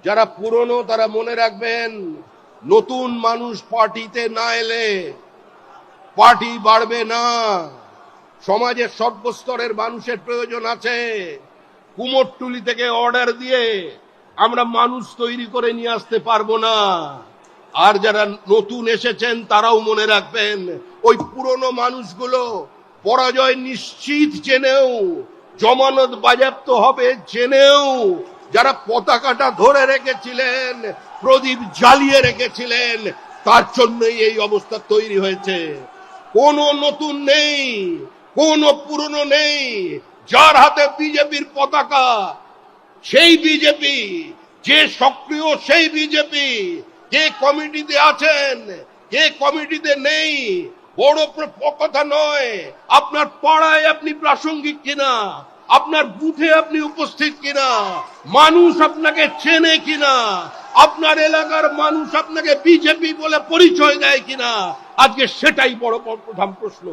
যারা পুরনো তারা মনে রাখবেন, নতুন মানুষ পার্টিতে না এলে পার্টি বাড়বে না। সমাজের সর্বস্তরের মানুষের প্রয়োজন আছে। কুমোরটুলি থেকে অর্ডার দিয়ে আমরা মানুষ তৈরি করে নিয়ে আসতে পারবো না। আর যারা নতুন এসেছেন তারাও মনে রাখবেন, ওই পুরনো মানুষগুলো পরাজয় নিশ্চিত জেনেও, জমানত বাজেয়াপ্ত হবে জেনেও, যারা পতাকাটা ধরে রেখেছিলেন, প্রদীপ জ্বালিয়ে রেখেছিলেন, তার জন্যই এই অবস্থা তৈরি হয়েছে। কোনো নতুন নেই, কোনো পুরনো নেই। যার হাতে বিজেপির পতাকা সেই বিজেপি, যে সক্রিয় সেই বিজেপি। কে কমিটিতে আছেন, কে কমিটিতে নেই, বড় কথা নয়। আপনার পাড়ায় আপনি প্রাসঙ্গিক কিনা, আপনার বুথে আপনি উপস্থিত কিনা, মানুষ আপনাকে চেনে কিনা, আপনার এলাকার মানুষ আপনাকে বিজেপি বলে পরিচয় দেয় কিনা, আজকে সেটাই বড় প্রধান প্রশ্ন।